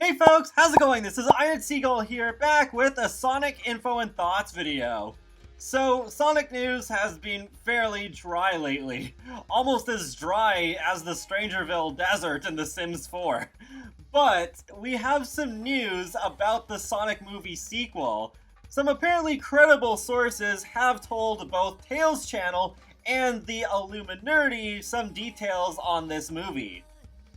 Hey folks, how's it going? This is Iron Seagull here, back with a Sonic Info and Thoughts video. So, Sonic news has been fairly dry lately. Almost as dry as the Strangerville Desert in The Sims 4. But, we have some news about the Sonic movie sequel. Some apparently credible sources have told both Tails channel and the Illuminati some details on this movie.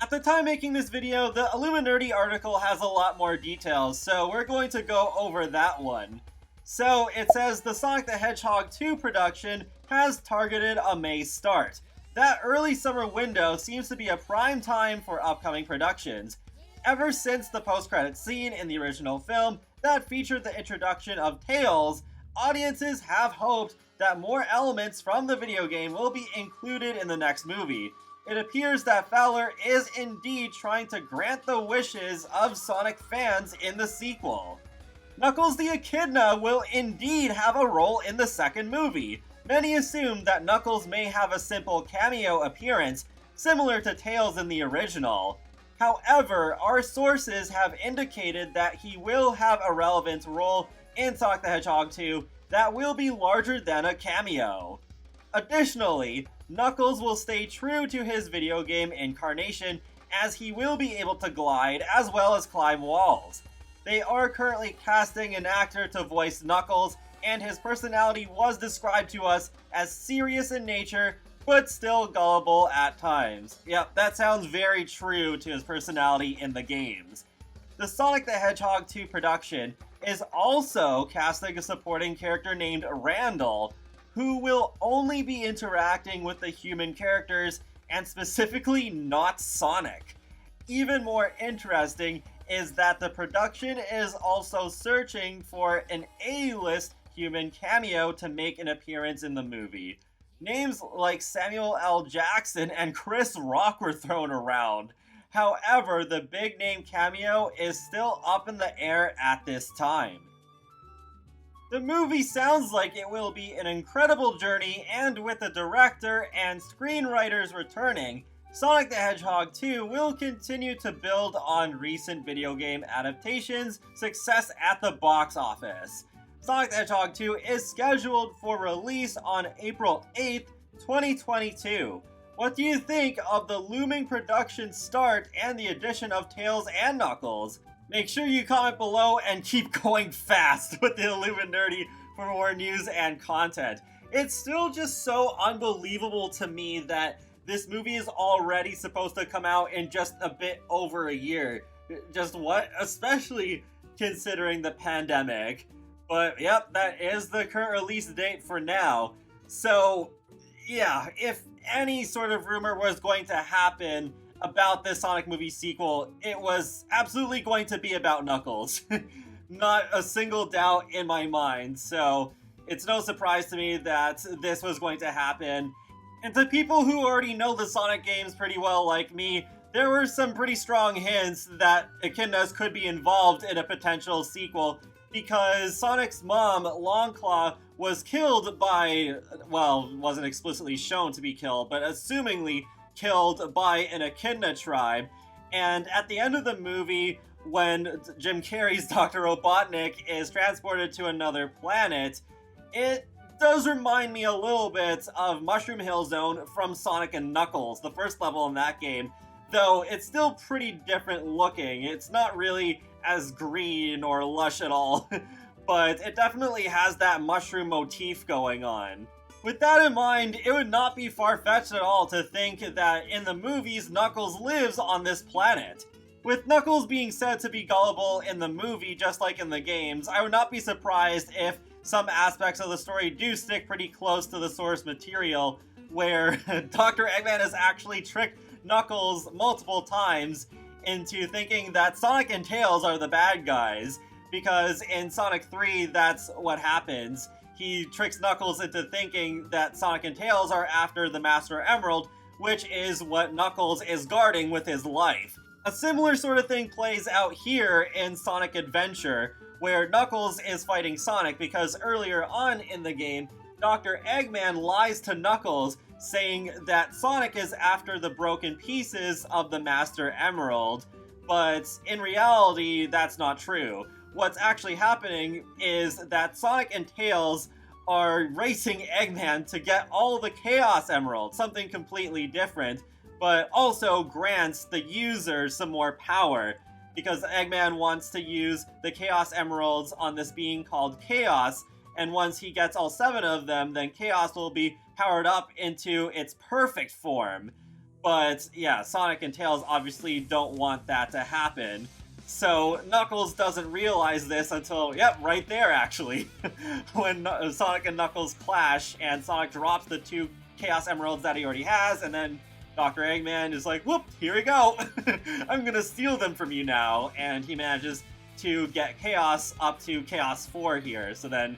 At the time making this video, the Illuminati article has a lot more details, so we're going to go over that one. So, it says the Sonic the Hedgehog 2 production has targeted a May start. That early summer window seems to be a prime time for upcoming productions. Ever since the post-credits scene in the original film that featured the introduction of Tails, audiences have hoped that more elements from the video game will be included in the next movie. It appears that Fowler is indeed trying to grant the wishes of Sonic fans in the sequel. Knuckles the Echidna will indeed have a role in the second movie. Many assume that Knuckles may have a simple cameo appearance, similar to Tails in the original. However, our sources have indicated that he will have a relevant role in Sonic the Hedgehog 2 that will be larger than a cameo. Additionally, Knuckles will stay true to his video game incarnation, as he will be able to glide as well as climb walls. They are currently casting an actor to voice Knuckles, and his personality was described to us as serious in nature, but still gullible at times. Yep, that sounds very true to his personality in the games. The Sonic the Hedgehog 2 production is also casting a supporting character named Randall, who will only be interacting with the human characters, and specifically not Sonic. Even more interesting is that the production is also searching for an A-list human cameo to make an appearance in the movie. Names like Samuel L. Jackson and Chris Rock were thrown around. However, the big name cameo is still up in the air at this time. The movie sounds like it will be an incredible journey, and with the director and screenwriters returning, Sonic the Hedgehog 2 will continue to build on recent video game adaptations' success at the box office. Sonic the Hedgehog 2 is scheduled for release on April 8th, 2022. What do you think of the looming production start and the addition of Tails and Knuckles? Make sure you comment below and keep going fast with the Illuminati for more news and content. It's still just so unbelievable to me that this movie is already supposed to come out in just a bit over a year. Just what? Especially considering the pandemic. But yep, that is the current release date for now. So yeah, if any sort of rumor was going to happen about this Sonic movie sequel, it was absolutely going to be about Knuckles. Not a single doubt in my mind, so it's no surprise to me that this was going to happen. And to people who already know the Sonic games pretty well like me, there were some pretty strong hints that echidnas could be involved in a potential sequel, because Sonic's mom, Longclaw, was killed by, well, wasn't explicitly shown to be killed, but assumingly killed by an echidna tribe. And at the end of the movie, when Jim Carrey's Dr. Robotnik is transported to another planet, it does remind me a little bit of Mushroom Hill Zone from Sonic and Knuckles, the first level in that game, though it's still pretty different looking. It's not really as green or lush at all, but it definitely has that mushroom motif going on. With that in mind, it would not be far-fetched at all to think that in the movies, Knuckles lives on this planet. With Knuckles being said to be gullible in the movie just like in the games, I would not be surprised if some aspects of the story do stick pretty close to the source material, where Dr. Eggman has actually tricked Knuckles multiple times into thinking that Sonic and Tails are the bad guys, because in Sonic 3, that's what happens. He tricks Knuckles into thinking that Sonic and Tails are after the Master Emerald, which is what Knuckles is guarding with his life. A similar sort of thing plays out here in Sonic Adventure, where Knuckles is fighting Sonic because earlier on in the game, Dr. Eggman lies to Knuckles, saying that Sonic is after the broken pieces of the Master Emerald, but in reality, that's not true. What's actually happening is that Sonic and Tails are racing Eggman to get all the Chaos Emeralds, something completely different, but also grants the user some more power, because Eggman wants to use the Chaos Emeralds on this being called Chaos, and once he gets all 7 of them, then Chaos will be powered up into its perfect form. But yeah, Sonic and Tails obviously don't want that to happen. So Knuckles doesn't realize this until, yep, right there actually, when Sonic and Knuckles clash and Sonic drops the 2 Chaos Emeralds that he already has, and then Dr. Eggman is like, whoop, here we go, I'm gonna steal them from you now, and he manages to get Chaos up to Chaos 4 here, so then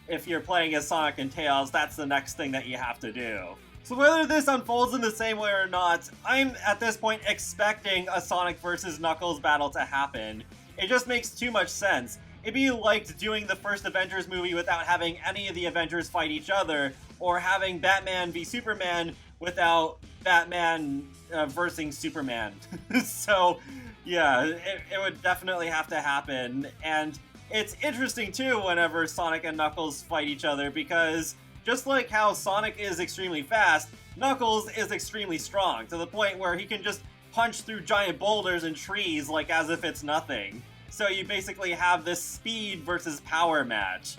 if you're playing as Sonic and Tails, that's the next thing that you have to do. So whether this unfolds in the same way or not, I'm at this point expecting a Sonic vs. Knuckles battle to happen. It just makes too much sense. It'd be like doing the first Avengers movie without having any of the Avengers fight each other, or having Batman v Superman without Batman versing Superman. So yeah, it would definitely have to happen, and it's interesting too whenever Sonic and Knuckles fight each other, because just like how Sonic is extremely fast, Knuckles is extremely strong, to the point where he can just punch through giant boulders and trees like as if it's nothing. So you basically have this speed versus power match.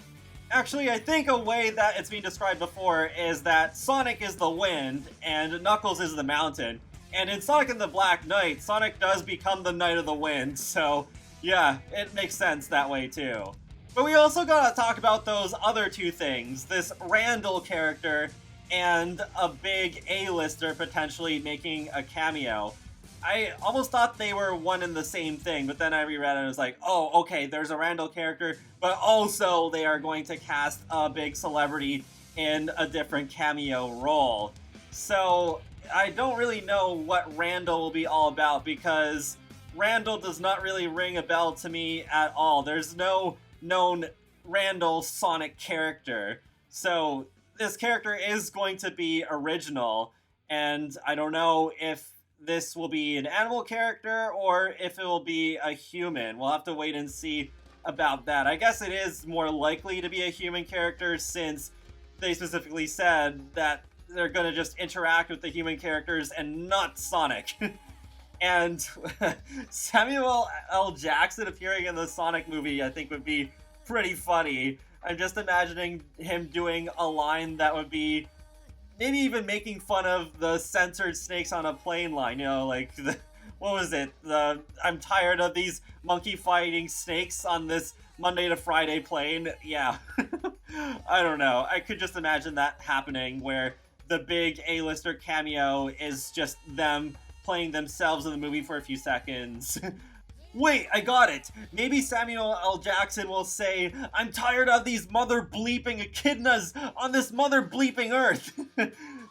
Actually, I think a way that it's been described before is that Sonic is the wind and Knuckles is the mountain. And in Sonic and the Black Knight, Sonic does become the Knight of the Wind, so yeah, it makes sense that way too. But we also gotta talk about those other 2 things, this Randall character and a big A-lister potentially making a cameo. I almost thought they were one and the same thing, but then I reread it and I was like, oh, okay, there's a Randall character, but also they are going to cast a big celebrity in a different cameo role. So I don't really know what Randall will be all about, because Randall does not really ring a bell to me at all. There's no known Randall Sonic character. So this character is going to be original, and I don't know if this will be an animal character or if it will be a human. We'll have to wait and see about that. I guess it is more likely to be a human character, since they specifically said that they're going to just interact with the human characters and not Sonic. And Samuel L. Jackson appearing in the Sonic movie, I think, would be pretty funny. I'm just imagining him doing a line that would be maybe even making fun of the censored snakes on a plane line, you know, like, what was it? I'm tired of these monkey fighting snakes on this Monday to Friday plane. Yeah. I don't know. I could just imagine that happening, where the big A-lister cameo is just them playing themselves in the movie for a few seconds. Wait, I got it! Maybe Samuel L. Jackson will say, I'm tired of these mother bleeping echidnas on this mother bleeping earth!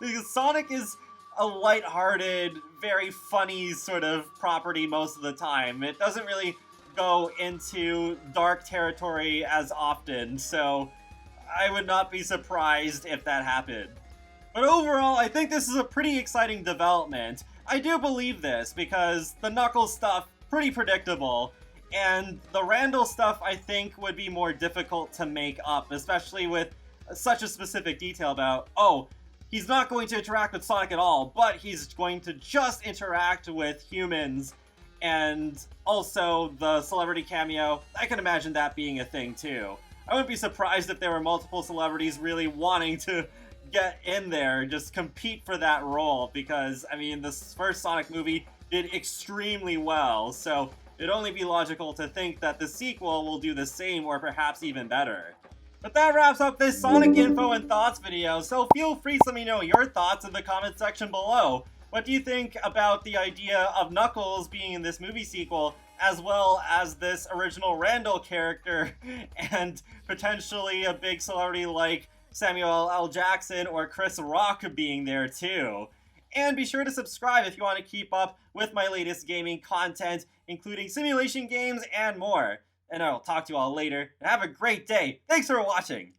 Because Sonic is a lighthearted, very funny sort of property most of the time. It doesn't really go into dark territory as often, so I would not be surprised if that happened. But overall, I think this is a pretty exciting development. I do believe this, because the Knuckles stuff, pretty predictable, and the Randall stuff I think would be more difficult to make up, especially with such a specific detail about, oh, he's not going to interact with Sonic at all, but he's going to just interact with humans, and also the celebrity cameo, I can imagine that being a thing too. I wouldn't be surprised if there were multiple celebrities really wanting to get in there, just compete for that role, because, I mean, this first Sonic movie did extremely well, so it'd only be logical to think that the sequel will do the same, or perhaps even better. But that wraps up this Sonic info and thoughts video, so feel free to let me know your thoughts in the comment section below. What do you think about the idea of Knuckles being in this movie sequel, as well as this original Randall character, and potentially a big celebrity like Samuel L. Jackson or Chris Rock being there too? And be sure to subscribe if you want to keep up with my latest gaming content, including simulation games and more. And I'll talk to you all later. Have a great day. Thanks for watching.